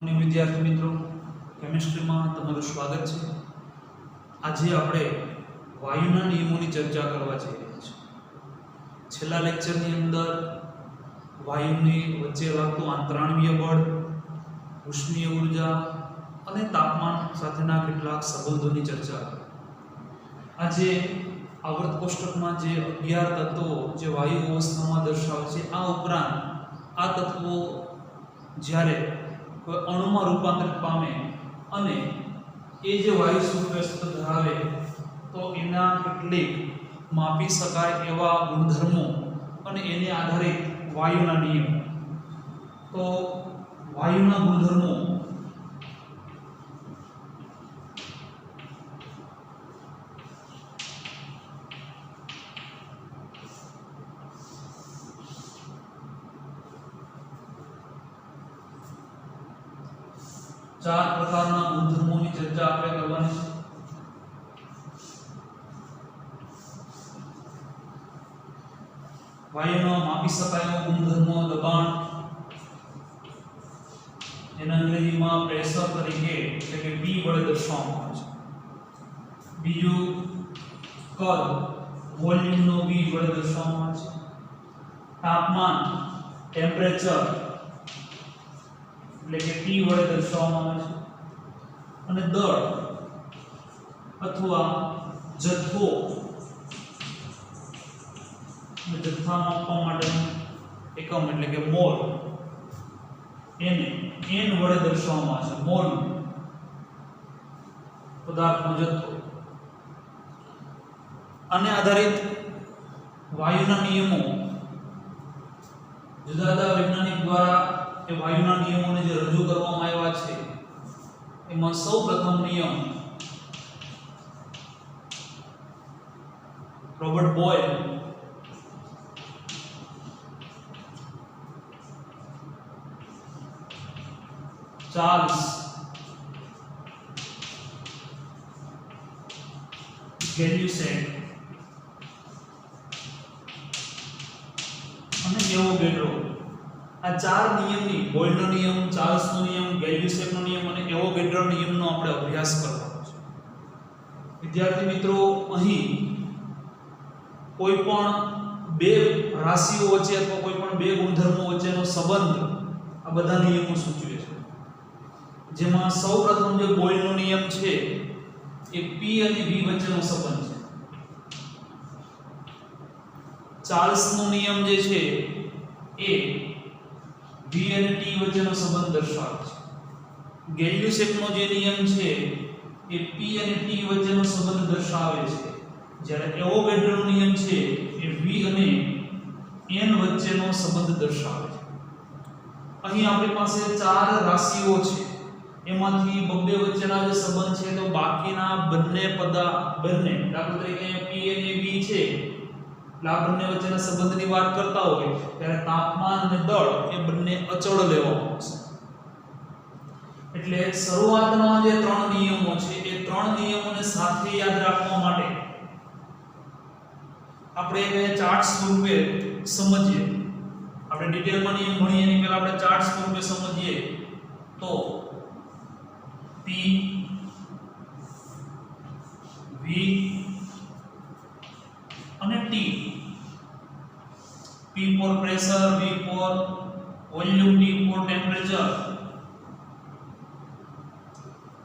विद्यार्थी मित्रों, केमिस्ट्री में तमारुं स्वागत है। आज આપણે વાયુના નિયમોની ચર્ચા કરવા જઈ રહ્યા છીએ। છેલ્લા લેક્ચરની અંદર વાયુની વચ્ચે લાગતું આંતરાણવીય બળ, ઉષ્મીય ઊર્જા અને તાપમાન સાથેના કેટલાક સંબંધોની ચર્ચા કરી। આજે આવર્ત કોષ્ટકમાં જે 11 તત્વો જે વાયુ અવસ્થામાં દર્શાવે છે, આ ઉપરાંત આ તત્વો જ્યારે अणु में रूपांतरित पामे अने ए जे वायु सुव्यवस्था धरावे तो एना કેટલીક मापी शकाय एवा गुणधर्मो अने एने आधारित वायुना नियम। तो वायुना गुणधर्मो चार प्रकारना गुणधर्मों की चर्चा आपणे करवानी छे। वायुनो मापी शकाय गुणधर्मो दबाण, जेने अंग्रेजीमां प्रेशर तरीके એટલે કે P વડે દર્શાવવામાં આવે છે। બીજું કદ, વોલ્યુમનો V વડે દર્શાવવામાં આવે છે। તાપમાન, ટેમ્પરેચર એટલે કે T વડે દર્શાવવામાં આવે છે। અને દળ અથવા જથ્થો, જથ્થા માપવા માટેનું એકમ એટલે કે મોલ, એને n વડે દર્શાવવામાં આવે છે। મોલ પદાર્થનો જથ્થો। આને આધારિત વાયુના નિયમો જુદા જુદા વૈજ્ઞાનિક દ્વારા એ વાયુના નિયમોને જે રજૂ કરવામાં આવ્યા છે, એમાં સૌપ્રથમ નિયમ રોબર્ટ બોયલ ચાર્લ્સ ગેલ્યુસેક અને એવોગેડ્રો, આ ચાર નિયમની બોયલનો નિયમ, ચાર્લ્સનો નિયમ, ગેલ્યુસેકનો નિયમ અને એવોગેડ્રો નિયમનો આપણે અભ્યાસ કરવાનો છે। વિદ્યાર્થી મિત્રો, અહીં કોઈ પણ બે રાશિઓ વચ્ચે અથવા કોઈ પણ બે ગુણધર્મો વચ્ચેનો સંબંધ આ બધા નિયમો સૂચવે છે। જેમાં સૌપ્રથમ જે બોયલનો નિયમ છે એ P અને V વચ્ચેનો સંબંધ છે। ચાર્લ્સનો નિયમ જે છે એ V અને T વચ્ચેનો સંબંધ દર્શાવે છે। ગેલ્યુસેકનો જે નિયમ છે એ P અને T વચ્ચેનો સંબંધ દર્શાવે છે, જ્યારે એવોગેડ્રોનો નિયમ છે એ V અને n વચ્ચેનો સંબંધ દર્શાવે છે। અહીં આપણી પાસે ચાર રાશિઓ છે, એમાંથી બબ્બે વચ્ચેના જે સંબંધ છે, તો બાકીના બંને દાખલા તરીકે P અને V છે, આ બંને વચ્ચેના સંબંધની વાત કરતા હોય ત્યારે તાપમાન અને દળ એ બંને અચળ લેવામાં આવશે। એટલે શરૂઆતના જે ત્રણ નિયમો છે એ ત્રણ નિયમોને સાથે યાદ રાખવા માટે આપણે એને ચાર્ટ સ્વરૂપે સમજીએ। આપણે ડિટેલમાં નિયમ ભણીએ એની પહેલા આપણે ચાર્ટ સ્વરૂપે સમજીએ તો P, V અને T, P for pressure, V for volume, T for temperature,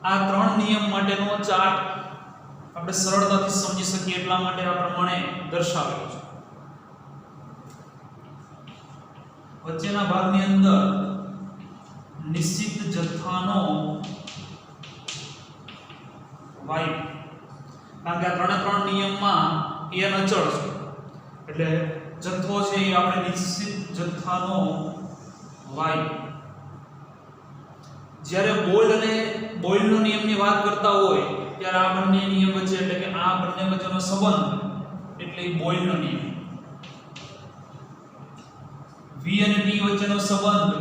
આ ત્રણ નિયમ માટેનો ચાર્ટ આપણે સરળતાથી સમજી શકીએ એટલા માટે આ પ્રમાણે દર્શાવેલો છે। વચ્ચેના ભાગની અંદર નિશ્ચિત જથ્થાનો વાયુ, કારણ કે આ ત્રણ નિયમમાં n અચળ છે, એટલે જથ્થો છે એ આપણે નિશ્ચિત જથ્થાનો વાયુ। જ્યારે બોયલનો નિયમની વાત કરતા હોય ત્યારે આ બંને નિયમ વચ્ચે એટલે કે આ બંને વચ્ચેનો સંબંધ એટલે બોયલનો નિયમ। V અને T વચ્ચેનો સંબંધ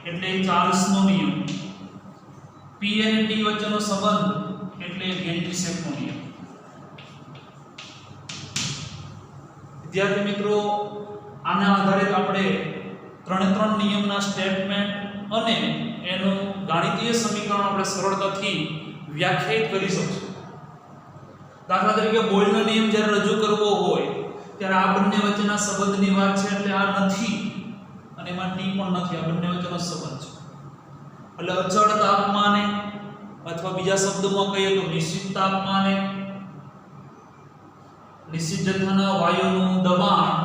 એટલે ચાર્લ્સનો નિયમ। P અને T વચ્ચેનો સંબંધ એટલે ગેલ્યુસેકનો નિયમ। વિદ્યાર્થી મિત્રો, આના આધારિત આપણે ત્રણે ત્રણ નિયમના સ્ટેટમેન્ટ અને એનું ગાણિતીય સમીકરણ આપણે સરળતાથી વ્યાખ્યાયિત કરી શકીશું. દાખલા તરીકે બોયલનો નિયમ જ્યારે રજૂ કરવો હોય ત્યારે આ બંને વચ્ચેના સંબંધની વાત છે, એટલે આ નથી અને એમાં ટી પણ નથી, આ બંને વચ્ચેનો સંબંધ છે. એટલે અચળ તાપમાને અથવા બીજા શબ્દોમાં કહીએ તો નિશ્ચિત તાપમાને નિશ્ચિત જથ્થાના વાયુનું દબાણ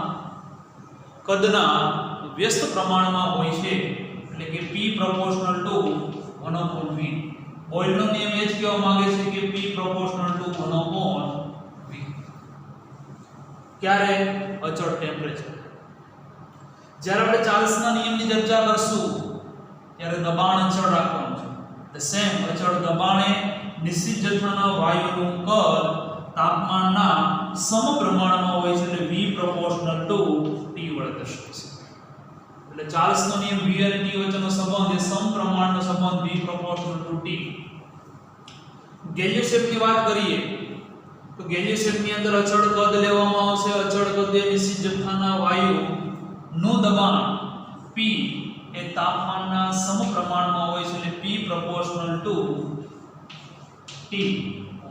કદના વ્યસ્ત પ્રમાણમાં હોય છે, એટલે કે P proportional to 1/V. બોયલનો નિયમ એ જ કહેવા માંગે છે કે P proportional to 1/V. ક્યારે? અચળ ટેમ્પરેચર. જ્યારે આપણે ચાર્લ્સના નિયમની ચર્ચા કરશું ત્યારે દબાણ અચળ રાખવાનું છે. ધ સેમ અચળ દબાણે નિશ્ચિત જથ્થાના વાયુનું કદ તાપમાનના સમપ્રમાણમાં હોય છે, એટલે V proportional to T વડે દર્શાવાશે. એટલે ચાર્લ્સનો નિયમ V અને T વચ્ચેનો સંબંધ એ સમપ્રમાણનો સંબંધ V proportional to T. ગેલિયોસેફની વાત કરીએ તો ગેલિયોસેફની અંદર અચળ કદ લેવામાં આવશે. અચળ કદ એ નિશ્ચિત જથ્થાના વાયુનું દબાણ P એ તાપમાનના સમપ્રમાણમાં હોય છે, એટલે P proportional to T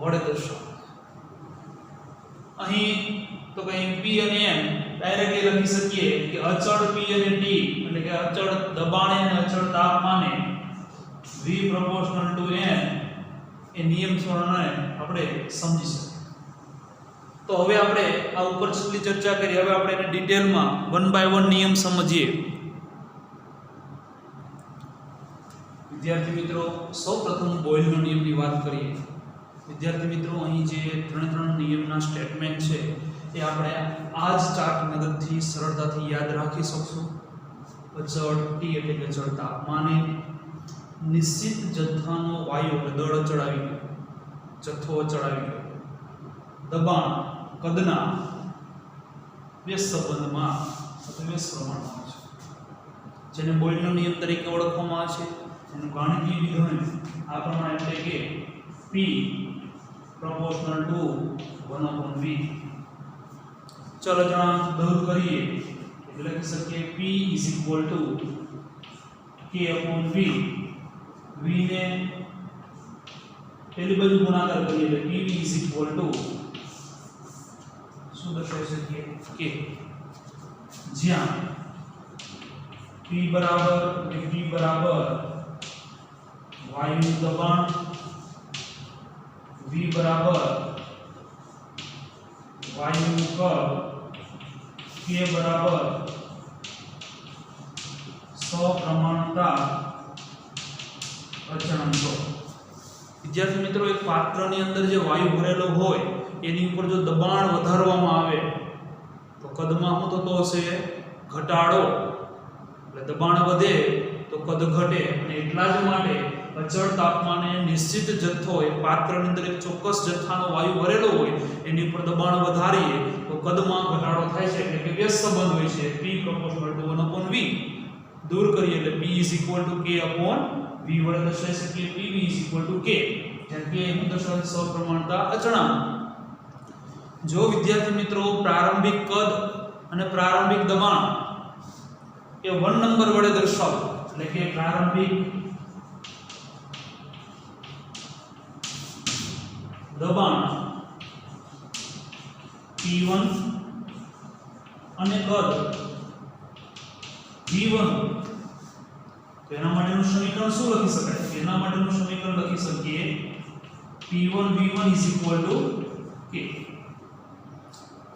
વડે દર્શાવાય. અહીં તો કઈ P અને M ડાયરેક્ટલી લખી શકીએ કે અચળ P અને T, એટલે કે અચળ દબાણે અને અચળ તાપમાને V proportional to M એ નિયમ સ્વરૂપને આપણે સમજી શકીએ. તો હવે આપણે આ ઉપર છેલ્લી ચર્ચા કરી, હવે આપણે એને ડિટેલમાં 1 by 1 નિયમ સમજીએ. વિદ્યાર્થી મિત્રો, સૌપ્રથમ બોયલનો નિયમની વાત કરીએ. વિદ્યાર્થી મિત્રો, અહીં જે ત્રણ નિયમના સ્ટેટમેન્ટ છે એ આપણે આ જ ચાર્ટ મદદથી સરળતાથી યાદ રાખી શકશું. અચળ T એટલે કે અચળ તાપમાને નિશ્ચિત જથ્થાનો વાયુ એટલે દળ અચળ આવી ગયો, જથ્થો અચળ આવી ગયો, દબાણ કદના વ્યસ્ત સંબંધમાં અથવા વ્યસ્ત પ્રમાણમાં છે, જેને બોયલનો નિયમ તરીકે ઓળખવામાં આવે છે. એનું ગાણિતીય વિધાન આ પ્રમાણે એટલે કે P proportional to 1/V. ચલ અચળાંક દૂર કરીએ એટલે લખી શકીએ P is equal to K/V. V ને પેલી બાજુ ગુણાકાર કરીએ એટલે PV is equal to શું દર્શાવી શકીએ? K. જ્યાં P બરાબર V બરાબર વાયુનું દબાણ, V બરાબર વાયુનું કદ, K બરાબર સપ્રમાણતા અચળાંકો. વિદ્યાર્થી મિત્રો, એક પાત્રની અંદર જે વાયુ ભરેલો હોય એની ઉપર જો દબાણ વધારવામાં આવે તો કદમાં શું થતો હશે? ઘટાડો. એટલે દબાણ વધે તો કદ ઘટે, અને એટલા જ માટે અચળ તાપમાને નિશ્ચિત જથ્થો એ પાત્રની અંદર એક ચોક્કસ જથ્થાનો વાયુ ભરેલો હોય એની ઉપર દબાણ વધારીએ તો કદમાં ઘટાડો થાય છે, એટલે કે વ્યસ્ત સંબંધ હોય છે P proportional to 1/V. દૂર કરીએ એટલે P is equal to K/V વડે દર્શાવી શકીએ. PV is equal to K, જ્યાં K હું દર્શાવે સપ્રમાણતા અચળાંક. જો વિદ્યાર્થી મિત્રો પ્રારંભિક કદ અને પ્રારંભિક દબાણ એ 1 નંબર વડે દર્શાવો, એટલે કે પ્રારંભિક દબાણ P1 અને કદ V1, તો એના માટેનું સમીકરણ શું લખી શકાય? એના માટેનું સમીકરણ લખી શકીએ P1 V1 is equal to K.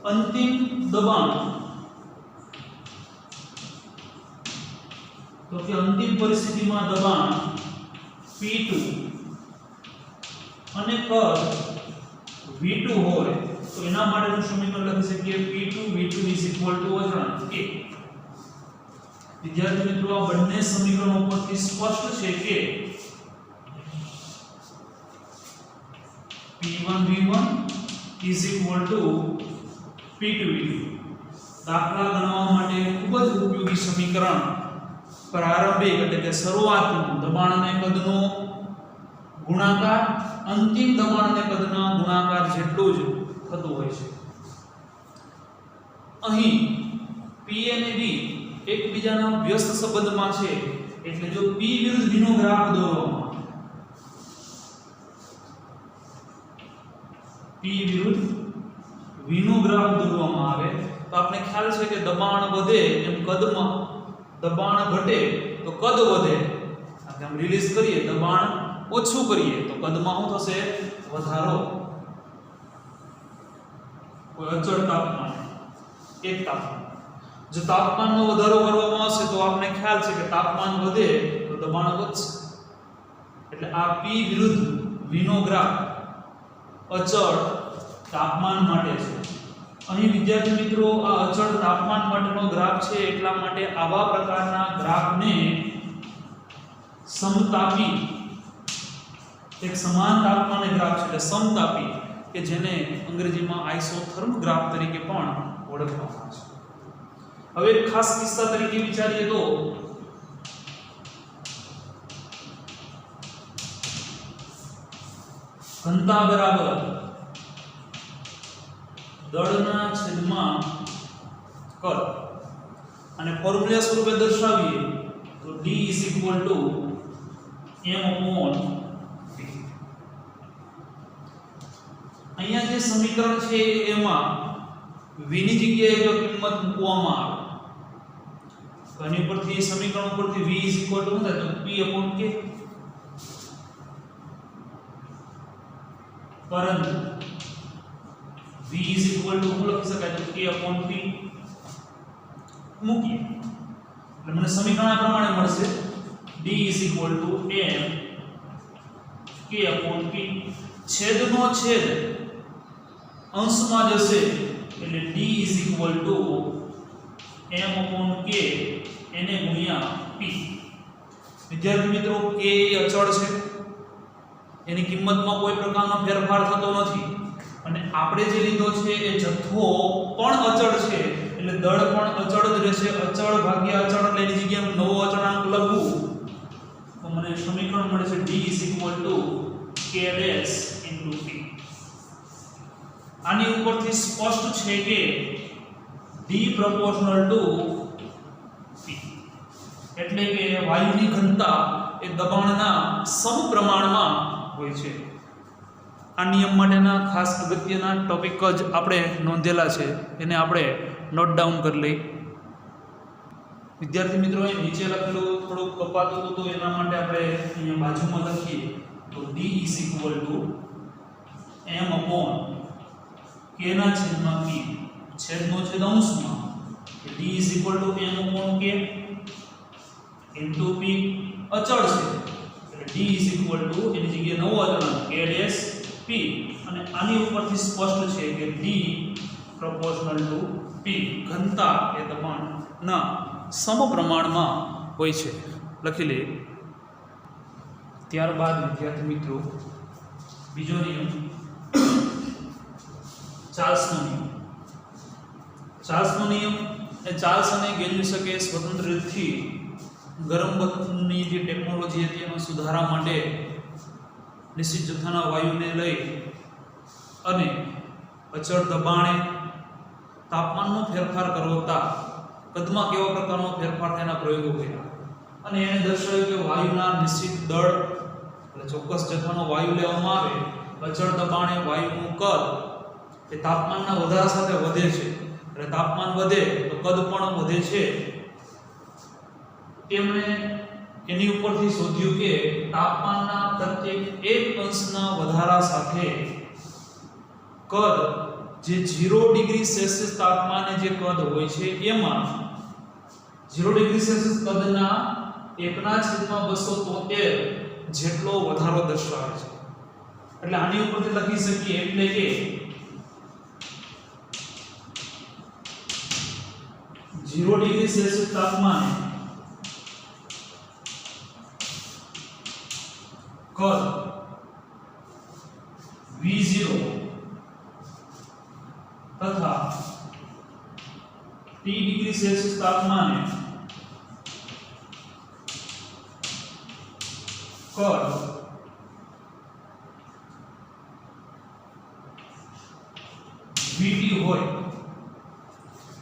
અંતિમ દબાણ, તો કે અંતિમ પરિસ્થિતિમાં દબાણ P2 અને કદ V2 હોય તો એના માટેનું સમીકરણ લખી શકીએ P2 V2 is equal to અચળાંક K. વિદ્યાર્થી મિત્રો, આ બંને સમીકરણો પરથી સ્પષ્ટ છે કે P1 V1 is equal to P2 V2. દાખલા ગણવા માટે ખૂબ જ ઉપયોગી સમીકરણ પ્રારંભિક એટલે કે શરૂઆતનું દબાણ અને કદનો ગુણાકાર અંતિમ દબાણ અને કદના ગુણાકાર જેટલું જ થતું હોય છે. અહીં P અને V એકબીજાના વ્યસ્ત સંબંધમાં છે, એટલે જો P વિરુદ્ધ V નો ગ્રાફ દોરવામાં આવે, P વિરુદ્ધ V નો ગ્રાફ દોરવામાં આવે તો આપણે ખ્યાલ છે કે દબાણ વધે એમ કદમાં, દબાણ ઘટે તો કદ વધે. આમ રિલીઝ કરીએ, દબાણ ઓછું કરીએ તો કદમાં શું થશે? વધારો. કોઈ અચળ તાપમાન, એક તાપમાન, જો તાપમાનમાં વધારો કરવામાં આવશે તો આપણે ખ્યાલ છે કે તાપમાન વધે તો દબાણ વધશે. એટલે આ P વિરુદ્ધ V નો ગ્રાફ અચળ તાપમાન માટે છે. અહીં વિદ્યાર્થી મિત્રો આ અચળ તાપમાન માટેનો ગ્રાફ છે, એટલા માટે આવા પ્રકારના ગ્રાફને સમતાપી, એક સમાન તાપમાને ગ્રાફ છે એટલે સમતાપી, કે જેને અંગ્રેજીમાં આઇસોથર્મ ગ્રાફ તરીકે પણ ઓળખવામાં આવે છે. હવે એક ખાસ કિસ્સા તરીકે વિચારીએ તો ઘનતા બરાબર દળના છેદમાં કદ, અને ફોર્મ્યુલા સ્વરૂપે દર્શાવીએ તો D m/V. અહીંયા જે સમીકરણ છે એમાં v ની જગ્યાએ જો કિંમત મૂકવામાં આવે તો આની ઉપરથી સમીકરણ ઉપરથી v શું થાય તો P/K. પરંતુ v શું લખી શકાય તો K/P મૂકીએ એટલે મને સમીકરણ આ પ્રમાણે મળશે D m K/P. છેદનો છેદ અંશમાં જશે એટલે D m/K એને ગુણ્યા P. વિદ્યાર્થી મિત્રો K એ અચળ છે, એની કિંમતમાં કોઈ પ્રકારનો ફેરફાર થતો નથી, અને આપણે જે લીધો છે એ જથ્થો પણ અચળ છે એટલે દળ પણ અચળ જ રહેશે. અચળ ભાગ્યા અચળ એટલે એની જગ્યાએ નવો અચળાંક લખું તો મને સમીકરણ મળે છે D K × P. આની ઉપરથી સ્પષ્ટ છે કે D proportional to P, એટલે કે વાયુની ઘનતા એ દબાણના સમપ્રમાણમાં હોય છે. આ નિયમ માટેના ખાસ અગત્યના ટોપિક જ આપણે નોંધેલા છે, એને આપણે નોટ ડાઉન કરી લઈ. વિદ્યાર્થી મિત્રો એ નીચે લખેલું થોડુંક કપાતું હતું તો એના માટે આપણે અહીંયા બાજુમાં લખીએ તો D m/K ના છેદમાં P, છેદનો છેદ અંશમાં D m/K × P. અચળ છે એટલે D એની જગ્યાએ નવો અચળાંક K', અને આની ઉપરથી સ્પષ્ટ છે કે D proportional to P, ઘનતા એ દબાણના સમપ્રમાણમાં હોય છે. લખી લઈએ. ત્યારબાદ વિદ્યાર્થી મિત્રો બીજો નિયમ ચાર્લ્સનો નિયમ. ચાર્લ્સનો નિયમ એ ચાર્લ્સ અને ગેલ્યુસકે સ્વતંત્ર રીતથી ગરમ બથની જે ટેકનોલોજી હતી એનો સુધારા માટે નિશ્ચિત જથ્થાના વાયુને લઈ અને અચળ દબાણે તાપમાનનો ફેરફાર કરતા કદમાં કેવા પ્રકારનો ફેરફાર તેના પ્રયોગો કર્યા, અને એને દર્શાવ્યું કે વાયુના નિશ્ચિત દળ એટલે ચોક્કસ જથ્થાનો વાયુ લેવામાં આવે, અચળ દબાણે વાયુનું કદ એ તાપમાનના વધારા સાથે વધે છે, એટલે તાપમાન વધે તો કદ પણ વધે છે. તેમણે એની ઉપરથી શોધ્યું કે તાપમાનના પ્રત્યેક 1 અંશના વધારા સાથે કદ જે 0 ડિગ્રી સેલ્સિયસ તાપમાને જે કદ હોય છે એમાં 0 ડિગ્રી સેલ્સિયસ કદના 1/273 જેટલો વધારો દર્શાવે છે. એટલે આની ઉપરથી લખી શકીએ એટલે કે 0 ડિગ્રી સેલ્સિયસ તાપમાને કદ V0 તથા T ડિગ્રી સેલ્સિયસ તાપમાને કદ VT હોય,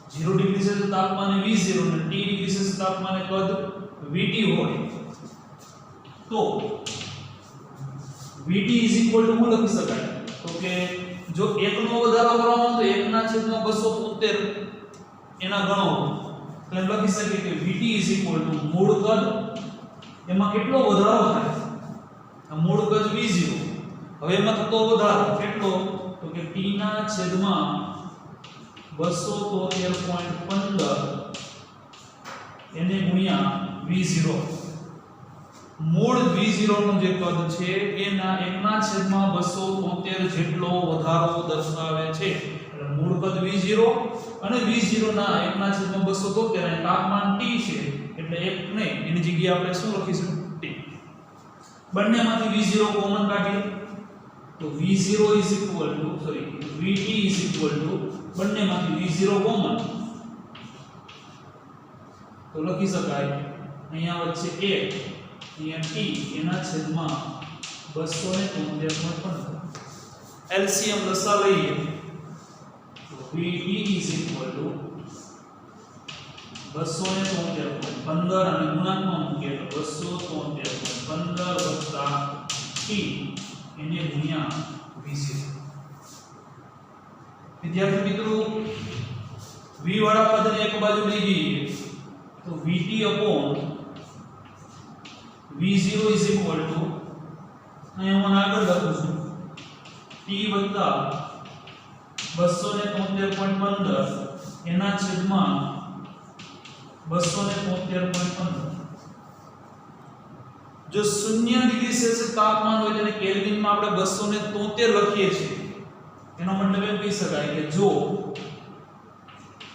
0 ડિગ્રી સેલ્સિયસ તાપમાને V0 અને T ડિગ્રી સેલ્સિયસ તાપમાને કદ VT હોય તો VT ઇઝ ઇક્વલ ટુ શું લખી શકાય તો કે જો 1 નો વધારો કરવાનો તો 1/273 એના ગણો તો એમ લખી શકીએ કે VT ઇઝ ઇક્વલ ટુ મૂળ કદ એમાં કેટલો વધારો થાય આ મૂળ કદ V0 હવે એમાં થતો વધારો કેટલો તો કે T ના છેદમાં 273.15 એને ગુણ્યા V0 મૂળ V0 નું જે કદ છે એના 1/273 જેટલો વધારો દર્શાવે છે એટલે મૂળ કદ V0 અને V0 ના 1/273 અને તાપમાન T છે એટલે એક નહીં એની જગ્યાએ આપણે શું લખીશું T બંનેમાંથી V0 કોમન કાઢીએ તો V0 is equal to VT is equal to બંનેમાંથી V0 કોમન તો લખી શકાય અહીંયા વચ્ચે 1 અહીંયા T એના છેદમાં 273.15 LCM લસા લઈએ તો VT is equal to 273.15 અને ગુણાંકમાં મૂકીએ તો 273.15 T એને ગુણ્યા V0 વિદ્યાર્થી મિત્રો V વાળા પદને એક બાજુ લઈ જઈએ તો VT upon V0 is equal to અહીંયા હું આગળ લખું છું T વત્તા 273.15 એના છેદમાં 273.15 જો 0 ડિગ્રી સેલ્સિયસ તાપમાન હોય તેને કેલ્વિનમાં આપણે 273 લખીએ છીએ એનો મતલબ એમ કહી શકાય કે જો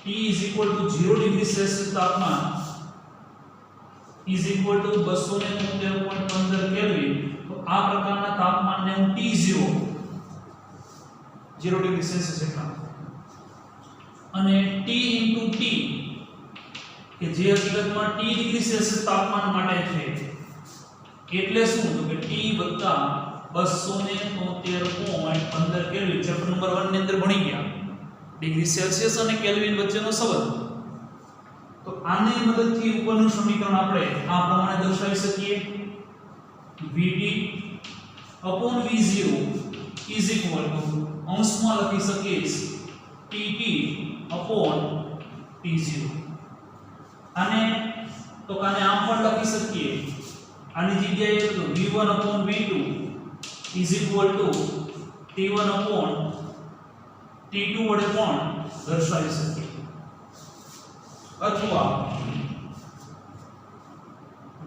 T is equal to 0 degree Celsius તાપમાન is equal to 273.15 કેલ્વિન તો આ પ્રકારના તાપમાનને હું T0 0 ડિગ્રી સેલ્સિયસ એટલા અને T into T કે જે હકીકતમાં T ડિગ્રી સેલ્સિયસ તાપમાન માટે છે એટલે શું તો કે T વત્તા 273.15 કેલ્વિન ચેપ્ટર નંબર 1 ની અંદર ભણી ગયા ડિગ્રી સેલ્સિયસ અને કેલ્વિન વચ્ચેનો સંબંધ તો આની મદદથી ઉપરનું સમીકરણ આપણે આ પ્રમાણે દર્શાવી શકીએ VT upon V0 is equal to અંશમાં લખી શકીએ TT upon T0 આને તો કાને આમ પણ લખી શકીએ આની જગ્યાએ તો V1 upon V2 is equal to T1 upon T2 વડે પણ દર્શાવી શકીએ અથવા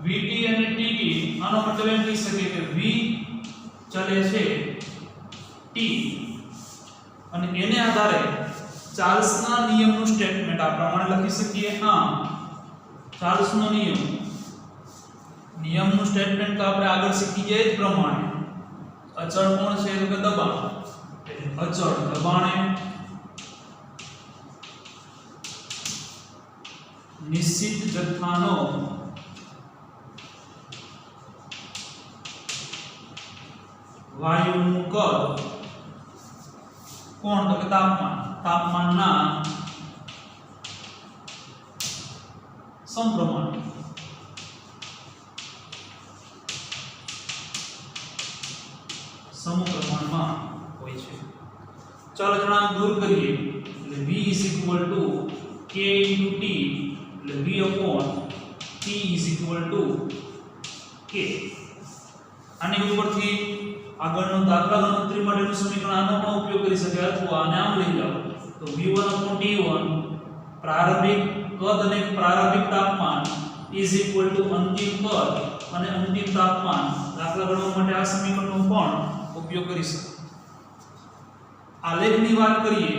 VT અને TT આનો મતલબ એમ કહી શકીએ કે V ચલે છે T અને એને આધારે ચાર્લ્સના નિયમનું સ્ટેટમેન્ટ આ પ્રમાણે લખી શકીએ આમ ચાર્લ્સનો નિયમનું સ્ટેટમેન્ટ તો આપણે આગળ શીખી ગયા જ પ્રમાણે અચળ કોણ છે તો કે દબાણ અચળ દબાણે નિશ્ચિત જથ્થાનો વાયુનું કદ કોણ તો કે તાપમાનના સમપ્રમાણ સમપ્રમાણમાં હોય છે ચાલો જણાવ દૂર કરીએ એટલે v is equal to k into t એટલે v upon t is equal to k આની ઉપરથી આગળનો દાખલા ગણતરી માટેનું સમીકરણ આનો પણ ઉપયોગ કરી શકાય અથવા આને આમ લઈ જાઓ તો v1 upon t1 પ્રારંભિક કદ અને પ્રારંભિક તાપમાન is equal to અંતિમ કદ અને અંતિમ તાપમાન દાખલા ગણવા માટે આ સમીકરણનો પણ ઉપયોગ કરી શકાય આલેખની વાત કરીએ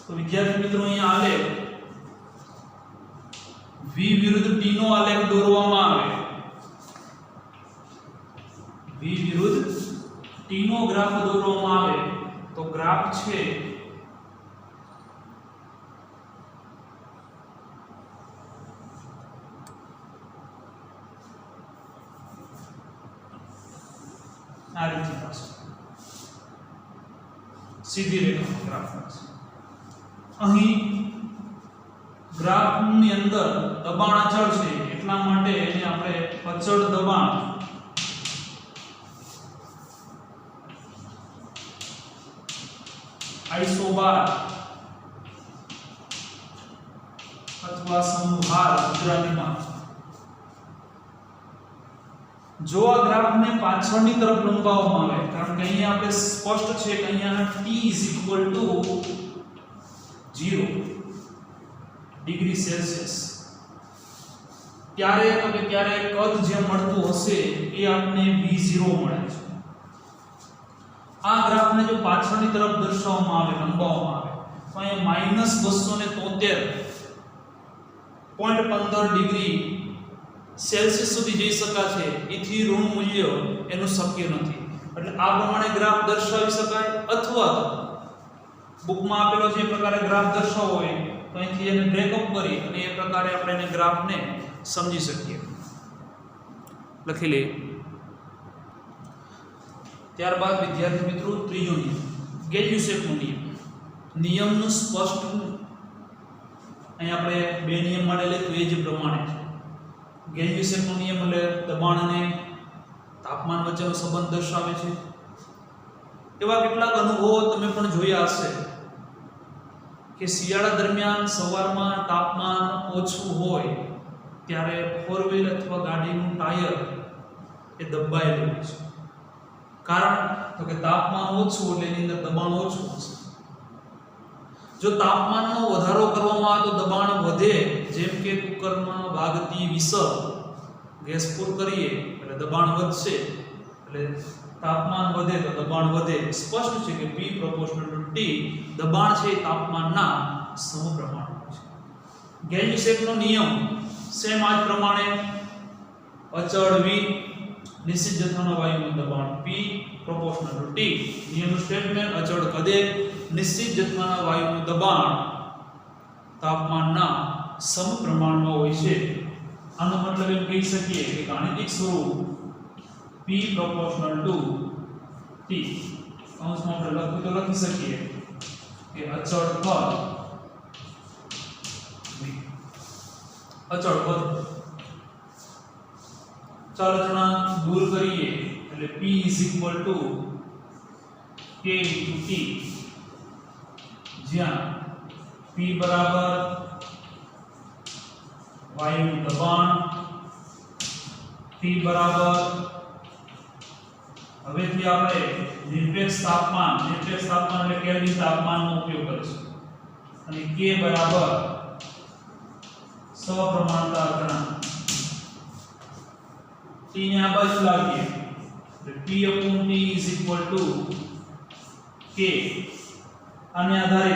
તો વિદ્યાર્થી મિત્રો અહીંયા આલેખ v વિરુદ્ધ t નો આલેખ દોરવામાં આવે v વિરુદ્ધ t નો ગ્રાફ દોરવામાં આવે તો ગ્રાફ છે આ રીતે થશે સીધી રેખાનો ગ્રાફ થશે અહીં ગ્રાફની અંદર દબાણ અચળ છે એટલા એટલા માટે એને આપણે અચળ દબાણ આઇસોબાર અથવા સમભાર ગુજરાતીમાં. જો આ ગ્રાફને પાછળની તરફ લંબાવવામાં આવે, કારણ કે અહીંયા આપણે સ્પષ્ટ છે કે અહીંયા t = 0 ડિગ્રી સેલ્સિયસ, ત્યારે તો કે ત્યારે કદ જે મળતું હશે એ આપણને v0 મળે છે. આ ગ્રાફને જો પાછળની તરફ દર્શાવવામાં આવે, લંબાવવામાં આવે, તો અહીંયા -273.15 ડિગ્રી સેલ્સિયસ સુધી જઈ શકાશે. એથી ઋણ મૂલ્ય એનું શક્ય નથી. એટલે આ પ્રમાણે ગ્રાફ દર્શાવી શકાય, અથવા તો બુકમાં આપેલો જે પ્રકારે ગ્રાફ દર્શાવવો હોય તો અહીંથી એને બ્રેકઅપ કરી અને એ પ્રકારે આપણે એને ગ્રાફને સમજી શકીએ. લખી લઈએ. ત્યારબાદ વિદ્યાર્થી મિત્રો ત્રીજો નિયમ, ગેલ્યુસેકનો નિયમ. નિયમનું સ્પષ્ટ અહીં આપણે બે નિયમ માટે લખ્યું એ જ પ્રમાણે છે. ગેલ્યુસેકનો નિયમ એટલે દબાણ અને તાપમાન વચ્ચેનો સંબંધ દર્શાવે છે. એવા કેટલાક અનુભવો તમે પણ જોયા હશે કે શિયાળા દરમિયાન સવારમાં તાપમાન ઓછું હોય ત્યારે ફોર વ્હીલ અથવા ગાડીનું ટાયર એ દબાયેલું હોય છે. કારણ તો કે તાપમાન ઓછું એટલે એની અંદર દબાણ ઓછું હશે. જો તાપમાનનો વધારો કરવામાં આવે તો દબાણ વધે. જેમ કે કુકરમાં વાગતી વિસલ, ગેસ પૂર કરીએ એટલે દબાણ વધશે, એટલે તાપમાન વધે તો દબાણ વધે. સ્પષ્ટ છે કે P proportional to T, દબાણ છે તાપમાનના સમપ્રમાણમાં છે. ગેલ્યુસેકનો નિયમ સેમ આ જ પ્રમાણે અચળ V, નિશ્ચિત જથ્થાના વાયુનું દબાણ P proportional to T. નિયમનું સ્ટેટમેન્ટ અચળ કદે નિશ્ચિત જથ્થાના વાયુનું દબાણ તાપમાનના સમપ્રમાણમાં હોય છે. આનો મતલબ એમ કહી શકીએ કે ગાણિતિક સ્વરૂપ P proportional to T. કૌંસમાં આપણે લખી શકીએ કે અચળ પદ અચળ પદ ચલ અચળાંક દૂર કરીએ એટલે P = K × T, જ્યાં P બરાબર વાયુનું દબાણ, T બરાબર હવેથી આપણે નિરપેક્ષ તાપમાન એટલે કેલ્વિન તાપમાનનો ઉપયોગ કરીશું, અને K બરાબર સપ્રમાણતા અચળાંક. T ને આ બાજુ લાવીએ એટલે P/T = K. આને આધારે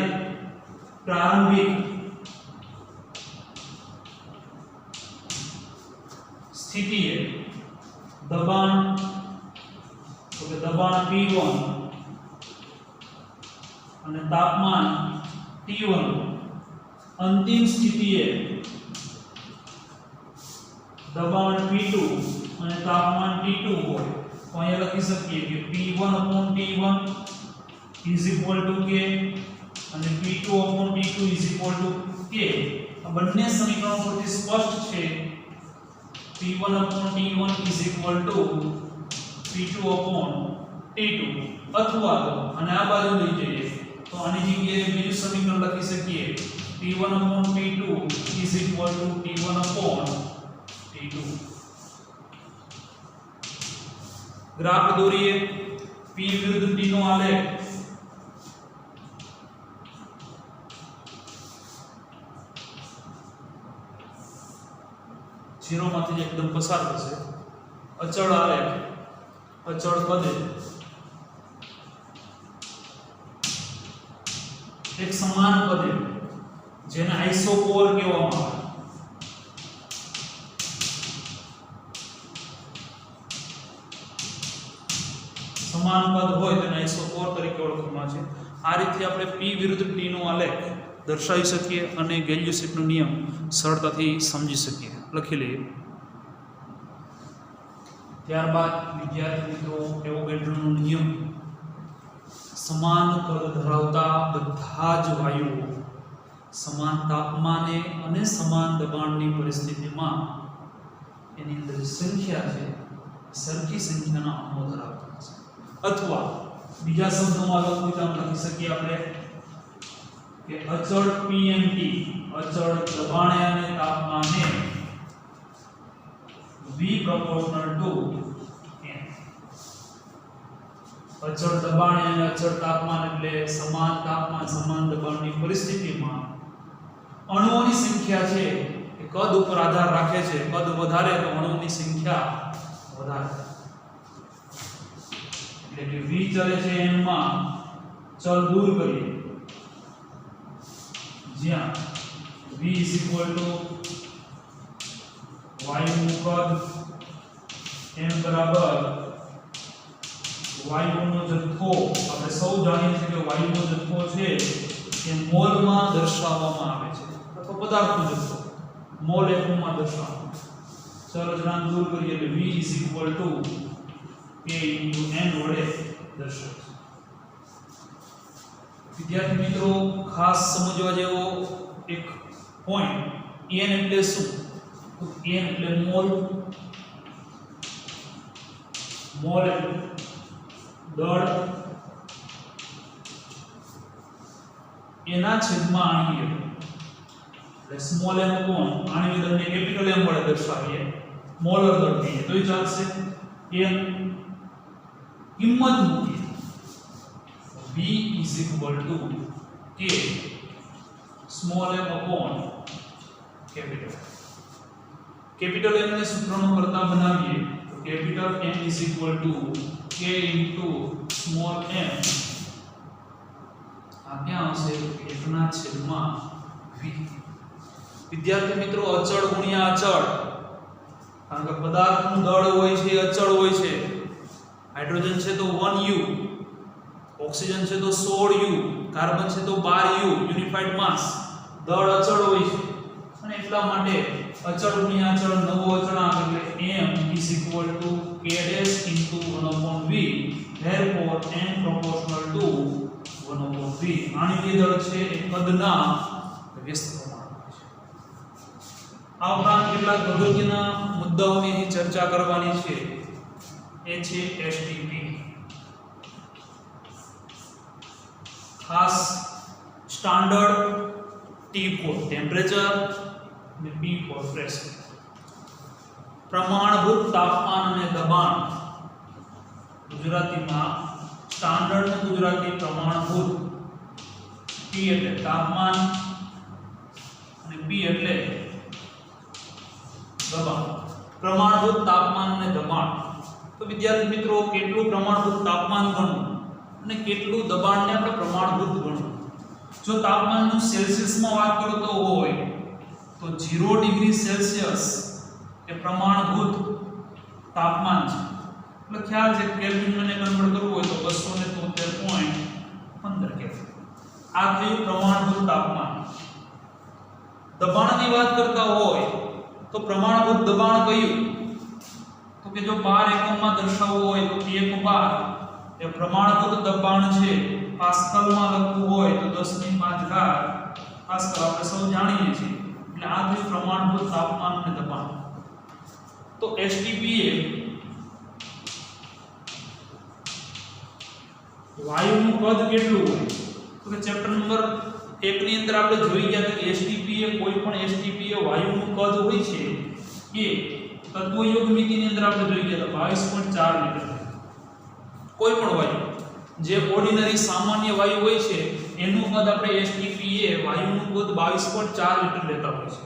પ્રારંભિક સ્થિતિએ દબાણ તો કે દબાણ P1 અને તાપમાન T1, અંતિમ સ્થિતિએ દબાણ P2 અને તાપમાન T2 હોય તો અહીંયા લખી શકીએ કે P1/T1 = K અને P2/T2 = K. આ બંને સમીકરણો પરથી સ્પષ્ટ છે P1/T1 = P2/T2. અથવા તો અને આ બાજુ લઈ જઈએ તો આની જગ્યાએ બીજું સમીકરણ લખી શકીએ P1/T2 = T1/T2. ગ્રાફ દોરીએ. P વિરુદ્ધ T નો આલેખ. માંથી એકદમ પસાર થશે. અચળ આલેખ, અચળ પદે એક સમાન પદે જેને આઇસોકોર કહેવામાં આવે, સમાન પદ હોય તેને આઇસોકોર તરીકે ઓળખવામાં છે. આ રીતે આપણે P વિરુદ્ધ T નો આલેખ દર્શાવી શકીએ અને ગેલ્યુસેકનો નિયમ સરળતાથી સમજી શકીએ. લખી લઈએ. ત્યારબાદ વિદ્યાર્થી મિત્રો એવોગેડ્રોનો નિયમ, સમાન કદ ધરાવતા બધા જ વાયુઓ સમાન તાપમાને અને સમાન દબાણની પરિસ્થિતિમાં એની અંદર જે સંખ્યા છે સરખી સંખ્યાના અણુઓ ધરાવતા છે. અથવા બીજા શબ્દોમાં લખવું તો આમ લખી શકીએ આપણે કે અચળ PMT અચળ દબાણે અને તાપમાને V proportional to n. અચળ દબાણે અને અચળ તાપમાન એટલે સમાન તાપમાન સમાન દબાણની પરિસ્થિતિમાં અણુઓની સંખ્યા છે એ કદ ઉપર આધાર રાખે છે. કદ વધારે તો અણુઓની સંખ્યા વધારે, એટલે કે V ચલે છે n માં ચલ દૂર કરીએ જ્યાં V વાયુનું કદ m બરાબર વાયુનો જથ્થો. આપણે સૌ જાણીએ છીએ કે વાયુનો જથ્થો છે એ મોલમાં દર્શાવવામાં આવે છે અથવા પદાર્થનો જથ્થો મોલ એકમમાં દર્શાવવામાં આવે છે. ચલ અચળાંક દૂર કરીએ એટલે V k n વડે દર્શાવે છે. વિદ્યાર્થી મિત્રો ખાસ સમજવા જેવો એક પોઈન્ટ, n એટલે શું? તો n એટલે મોલ. મોલ એટલે દળ એના છેદમાં આણ્વીય એટલે સ્મોલ m કોણ આણ્વીય દળને કેપિટલ M વડે દર્શાવીએ મોલર દળ કહીએ તોય ચાલશે. n કિંમત મૂકીએ V k small m upon capital. Capital M ને સૂત્રનો કરતા બનાવીએ તો capital M k into small m આ ક્યાં આવશે? એકના છેદમાં v. વિદ્યાર્થી મિત્રો અચળ ગુણ્યા અચળ, કારણ કે પદાર્થનું દળ હોય છે અચળ હોય છે. હાઇડ્રોજન છે તો 1u, ઓક્સિજન છે તો 16u, કાર્બન છે તો 12u યુનિફાઈડ માસ. દળ અચળ હોય છે અને એટલા માટે અચળ ગુણ્યા અચળ નવો અચળાંક એટલે m k dash into 1/v, therefore n proportional to 1/v. આણ્વીય દળ છે એ કદના વ્યસ્ત પ્રમાણમાં છે. આ ઉપરાંત કેટલાક અગત્યના મુદ્દાઓની અહીં ચર્ચા કરવાની છે એ છે STP. ખાસ સ્ટાન્ડર્ડ T for ટેમ્પરેચર અને P for પ્રેશર. પ્રમાણભૂત તાપમાન અને દબાણ. ગુજરાતીમાં સ્ટાન્ડર્ડ નું ગુજરાતી પ્રમાણભૂત. T એટલે તાપમાન અને P એટલે દબાણ. પ્રમાણભૂત તાપમાન અને દબાણ. તો વિદ્યાર્થી મિત્રો કેટલું પ્રમાણભૂત તાપમાન ગણવું અને કેટલું દબાણને આપણે પ્રમાણભૂત ગણવું? જો તાપમાનનું સેલ્સિયસમાં વાત કરો તો હોય તો 0 ડિગ્રી સેલ્સિયસ એ પ્રમાણભૂત તાપમાન છે. એટલે ખ્યાલ છે કેલ્વિનમાં ને કન્વર્ટ કરવું હોય તો 273.15 કેલ્વિન. આ થયું પ્રમાણભૂત તાપમાન. દબાણની વાત કરતા હોય તો પ્રમાણભૂત દબાણ કયું? તો કે જો બાર એકમમાં દર્શાવવું હોય તો 1 બાર એ પ્રમાણભૂત દબાણ છે. પાસ્કલમાં લખવું હોય તો 10⁵ પાસ્કલ આપણે સૌ જાણીએ છીએ. એટલે આ થયું પ્રમાણભૂત તાપમાન અને દબાણ. તો STP એ વાયુનું કદ કેટલું હોય? તો કે ચેપ્ટર નંબર 1 ની અંદર આપણે જોઈ ગયા કે STP એ કોઈ પણ STP એ વાયુનું કદ હોય છે એ તત્વયોગ મિતિની અંદર આપણે જોઈ ગયા 22.4 મીટર. કોઈ પણ વાયુ જે ઓર્ડિનરી સામાન્ય વાયુ હોય છે એનું કદ આપણે STP એ વાયુનું કદ 22.4 મીટર લેતા હોય છે.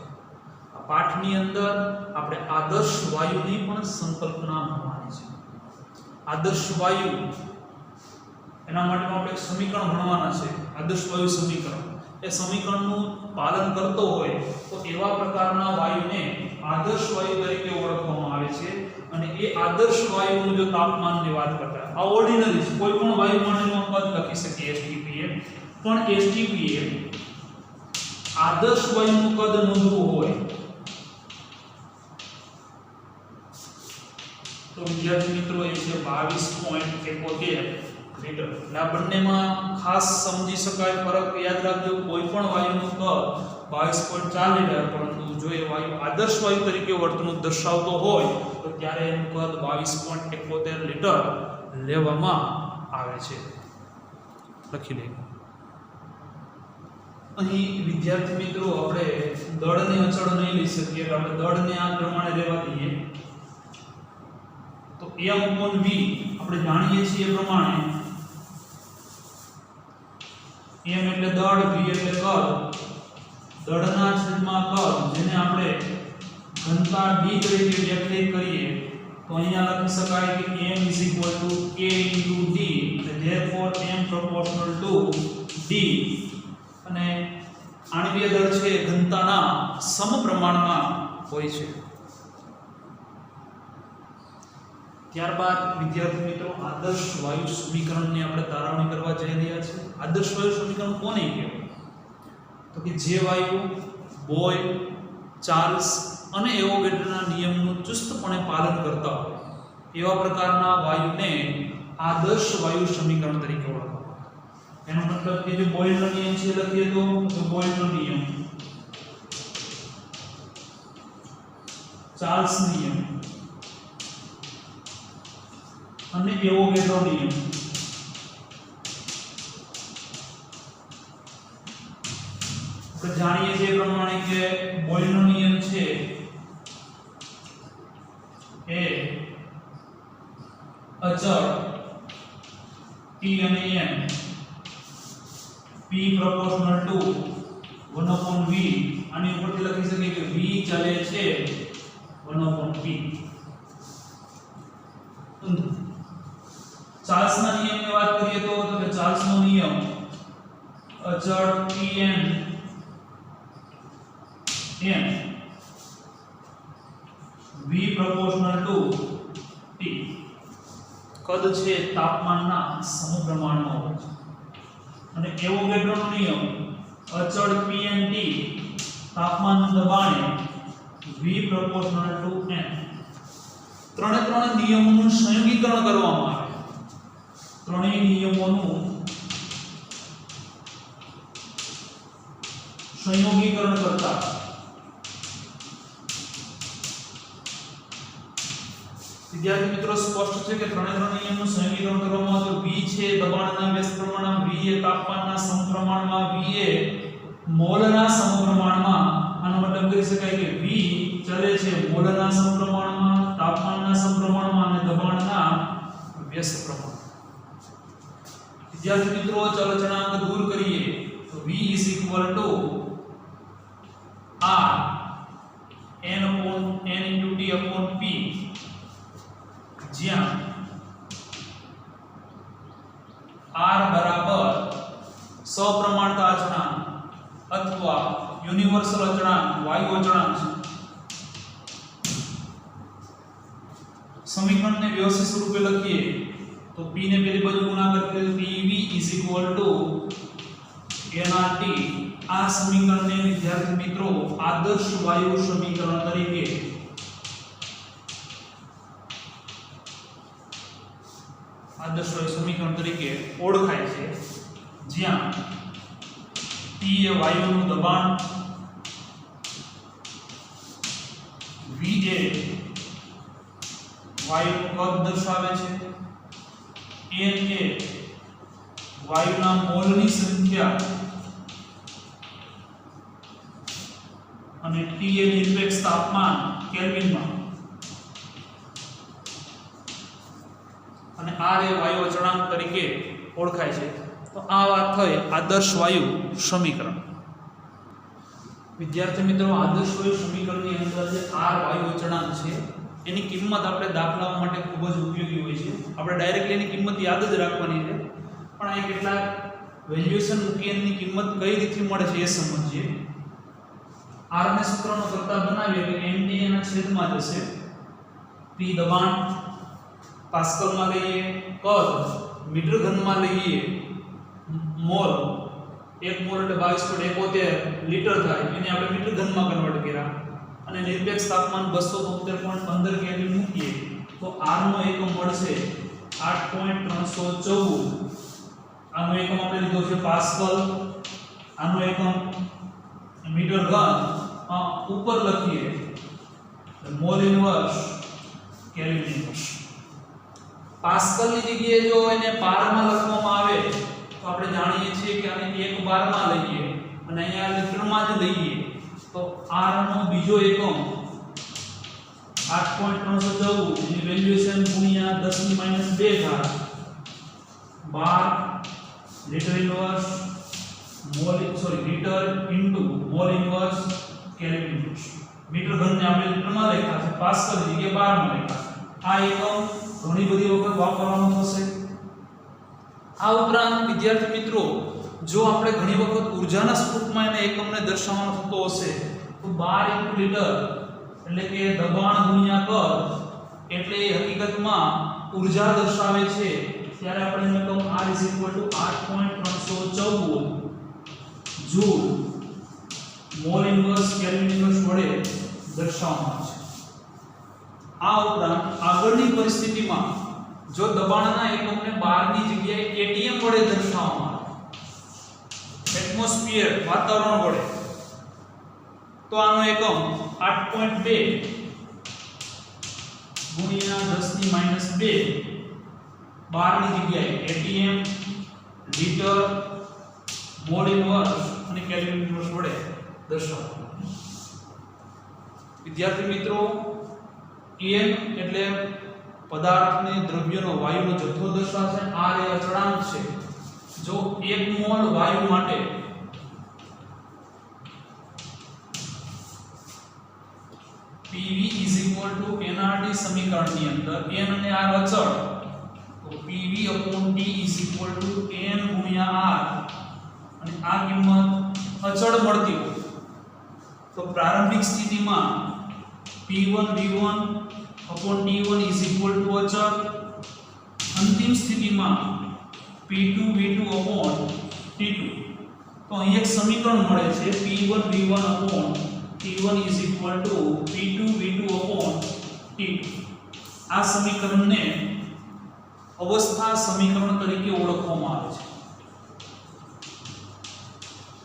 આ પાઠની અંદર આપણે આદર્શ વાયુની પણ સંકલ્પના ભણવાની છે. આદર્શ વાયુ એના માટે આપણે એક સમીકરણ ભણવાના છે, આદર્શ વાયુ સમીકરણ. એ સમીકરણનું પાલન કરતો હોય તો એવા પ્રકારના વાયુને આદર્શ વાયુ તરીકે ઓળખવામાં આવે છે. અને એ આદર્શ વાયુનું જો તાપમાનની વાત કરતા આ ઓર્ડિનરી છે, કોઈ પણ વાયુ માટેનું પદ લખી શકીએ STP એ, પણ STP એ આદર્શ વાયુનું કદ નોંધવું હોય તો વિદ્યાર્થી મિત્રો એ છે 22.71 મીટર. આ બંનેમાં ખાસ સમજી શકાય ફરક યાદ રાખજો. કોઈ પણ વાયુનું કદ 22.4 મીટર, પરંતુ જો એ વાયુ આદર્શ વાયુ તરીકે વર્તણૂક દર્શાવતો હોય તો ત્યારે એનું કદ 22.71 લીટર લેવામાં આવે છે. લખી લઈએ. અહીં વિદ્યાર્થી મિત્રો આપણે દળની અચળ નહીં લઈ શકીએ એટલે આપણે દળને આ પ્રમાણે રહેવા દઈએ. તો m/v આપણે જાણીએ છીએ એ પ્રમાણે m એટલે દળ, v એટલે કદ. દળના છેદમાં કદ જેને આપણે ઘનતા d તરીકે વ્યાખ્યાયિત કરીએ તો અહીંયા લખી શકાય કે m k * d અને therefore m proportional to d. અને આણ્વીય દળ છે ઘનતાના સમપ્રમાણમાં હોય છે. ત્યારબાદ વિદ્યાર્થી મિત્રો આદર્શ વાયુ સમીકરણની આપણે તારવણી કરવા જઈ રહ્યા છીએ. આદર્શ વાયુ સમીકરણ કોને કહેવાય? તો કે જે વાયુ બોયલ, ચાર્લ્સ અને એવોગેડ્રોના નિયમનું ચુસ્તપણે પાલન કરતા હોય એવા પ્રકારના વાયુને આદર્શ વાયુ સમીકરણ તરીકે ઓળખવામાં આવે. એનો મતલબ કે જે બોયલનો નિયમ છે લખીએ તો બોયલનો નિયમ, ચાર્લ્સ નિયમ અને એવોગેડ્રો નિયમ. આપણે જાણીએ છીએ પ્રમાણે કે બોયલનો નિયમ છે એ અચળ P અને M P proportional to 1/v આની ઉપરથી લખી શકીએ કે v ચાલે છે 1/p. ચાર્લ્સના નિયમની વાત કરીએ તો કે ચાર્લ્સનો નિયમ અચળ Pn m v proportional to t. કદ છે તાપમાનના સમપ્રમાણમાં હોય છે. અને એવોગેડ્રોનો નિયમ અચળ Pnt તાપમાનના દબાણે v proportional to n. ત્રણે ત્રણ નિયમોનું સંયોગીકરણ કરવામાં આવે. ત્રણેય નિયમોનું સંયોગીકરણ કરતા વિદ્યાર્થી મિત્રો સ્પષ્ટ છે કે ત્રણે ત્રણ નિયમનું સંયોગીકરણ કરવામાં આવે તો v છે દબાણના વ્યસ્ત પ્રમાણમાં, v એ તાપમાનના સમપ્રમાણમાં, v એ મોલના સમપ્રમાણમાં. આનો મતલબ કરી શકાય કે v ચલે છે મોલના સમપ્રમાણમાં, તાપમાનના સમપ્રમાણમાં અને દબાણના વ્યસ્ત પ્રમાણમાં. વિદ્યાર્થી મિત્રો ચલ અચળાંક દૂર કરીએ તો v = r n/t/p જ્યાં r બરાબર સપ્રમાણતા અચળાંક અથવા યુનિવર્સલ અચળાંક વાયુ અચળાંક છે. સમીકરણને વ્યવસ્થિત સ્વરૂપે લખીએ તો p ને પેલી બાજુ ગુણાકાર કરીએ તો pv = nRT. આ સમીકરણને વિદ્યાર્થી મિત્રો આદર્શ વાયુ સમીકરણ તરીકે ઓળખાય છે, જ્યાં P એ વાયુનું દબાણ, V એ વાયુનું કદ દર્શાવે છે, N એ વાયુના મોલની સંખ્યા અને T એ નિરપેક્ષ તાપમાન કેલ્વિનમાં અને R એ વાયુ અચળાંક તરીકે ઓળખાય છે. તો આ વાત થઈ આદર્શ વાયુ સમીકરણ. વિદ્યાર્થી મિત્રો આદર્શ વાયુ સમીકરણની અંદર જે R વાયુ અચળાંક છે એની કિંમત આપણે દાખલાઓ માટે ખૂબ જ ઉપયોગી હોય છે. આપણે ડાયરેક્ટલી એની કિંમત યાદ જ રાખવાની છે, પણ આ કેટલાક વેલ્યુએશન મૂકી એની કિંમત કઈ રીતે મળે છે એ સમજીએ. R ને સૂત્રનો કરતા બનાવીએ કે Nt એના છેદમાં જશે, P દબાણ પાસ્કલમાં લઈએ, કદ મીટર ઘનમાં લઈએ, મોલ 1 મોલ એટલે 22.71 લીટર થાય, એને આપણે મીટર ઘનમાં કન્વર્ટ કર્યા અને નિરપેક્ષ તાપમાન 273.15 કેલ્વિન મૂકીએ તો R નો એકમ મળશે 8.314. આનો એકમ આપણે લીધો છે પાસ્કલ, આનો એકમ મીટર ઘન ઉપર લખીએ મોલ ઇનવર્સ કેલ્વિન ઇનવર્સ. પાસ્કલની જગ્યાએ જો એને બારમાં લખવામાં આવે તો આપણે જાણીએ છીએ કે આને 1 બારમાં લઈએ અને અહીંયા લિટરમાં જ લઈએ તો r નો બીજો એકમ 8.314 એની વેલ્યુએશન ગુણ્યા 10 - 2 ઘાત 12 litre inverse litre into mole inverse kelvin inverse. Metre ઘનને આપણે લિટરમાં લખ્યા છે, પાસ્કલ જગ્યાએ બારમાં લખ્યા છે. આ એકમ ઘણી બધી વખત વાપરવાનું થશે. આ ઉપરાંત વિદ્યાર્થી મિત્રો જો આપણે ઘણી વખત ઊર્જાના સ્વરૂપમાં એને એકમને દર્શાવવાનો થતો હશે તો 12 × લિટર એટલે કે દબાણ ગુણ્યા કદ એટલે એ હકીકતમાં ઊર્જા દર્શાવે છે. ત્યારે આપણે એકમ R = 8.314 joule mall inverse kelvin inverse વડે દર્શાવવામાં આવે છે. આ ઉપરાંત આગળની પરિસ્થિતિમાં જો દબાણના એકમને 12 ની જગ્યાએ atm વડે દર્શાવવામાં આવે, એટમોસ્ફિયર વાતાવરણ વડે, તો આનો એકમ 8.2 ગુણ્યા 10 - 2 12 ની જગ્યાએ atm લિટર મોલ ઇનવર્સ અને કેલ્વિન ઇનવર્સ વડે દર્શાવવામાં. વિદ્યાર્થી મિત્રો n એટલે પદાર્થની દ્રવ્યનો વાયુનો જથ્થો દર્શાવશે. r એ અચળાંક છે. જો 1 મોલ વાયુ માટે PV = nRT સમીકરણની અંદર n અને r અચળ તો PV/T = n × r અને આ કિંમત અચળ મળતી હોય તો પ્રારંભિક સ્થિતિમાં P1 V1 T1 = અચળ, અંતિમ સ્થિતિમાં P2 V2 T2. તો અહીં એક સમીકરણ મળે છે P1 V1 T1 = P2 V2 T2. આ સમીકરણને અવસ્થા સમીકરણ તરીકે ઓળખવામાં આવે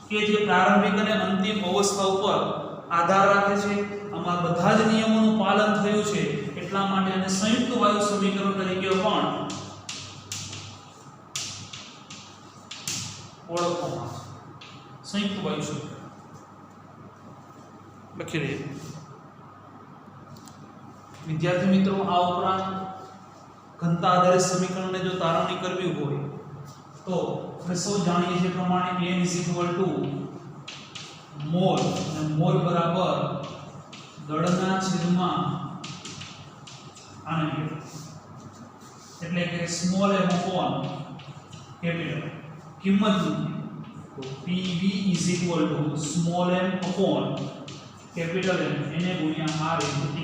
છે કે જે પ્રારંભિક અને અંતિમ અવસ્થા ઉપર આધાર રાખે છે. આમાં બધા જ નિયમોનું પાલન થયું છે એટલા માટે આને સંયુક્ત વાયુ સમીકરણ તરીકે પણ ઓળખવામાં આવે છે. સંયુક્ત વાયુ સમીકરણ લખી લઈએ. વિદ્યાર્થી મિત્રો આ ઉપરાંત ઘનતા આધારિત સમીકરણને જો તારવણી કરવી હોય તો આપણે સૌ જાણીએ છીએ પ્રમાણે n = મોલ અને મોલ બરાબર દળના છેદમાં આને એટલે કે સ્મોલ m upon કેપિટલ. કિંમત તો PV = small m upon capital M એને ગુણ્યા r × T.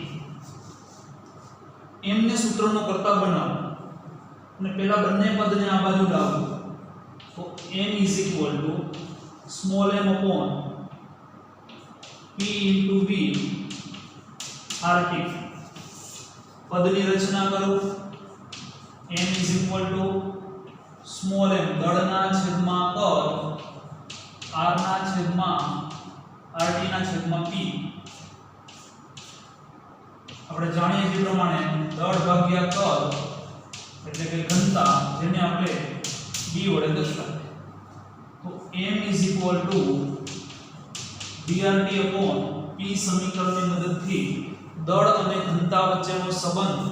m ને સૂત્રનો કરતા બનાવો અને પહેલા બંને પદને આ બાજુ લાવો તો m = small m upon P × V RT. પદની રચના કરો. m = સ્મોલ m દળના છેદમાં કદ r ના છેદમાં RT ના છેદમાં P. આપણે જાણીએ છીએ પ્રમાણે દળ ભાગ્યા કદ એટલે કે ઘનતા જેને આપણે B વડે દર્શાવીએ તો m = dRT/P સમીકરણની મદદથી દળ અને ઘનતા વચ્ચેનો સંબંધ,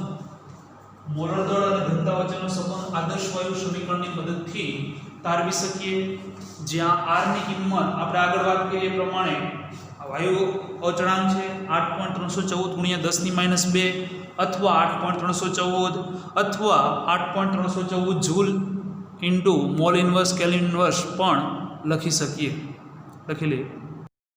મોલર દળ અને ઘનતા વચ્ચેનો સંબંધ આદર્શ વાયુ સમીકરણની મદદથી તારવી શકીએ. જ્યાં r ની કિંમત આપણે આગળ વાત કરી એ પ્રમાણે વાયુ અચળાંક છે 8.314 × 10 - 2 અથવા 8.314 અથવા 8.314 joule into mole inverse kelvin inverse પણ લખી શકીએ. લખી લઈએ.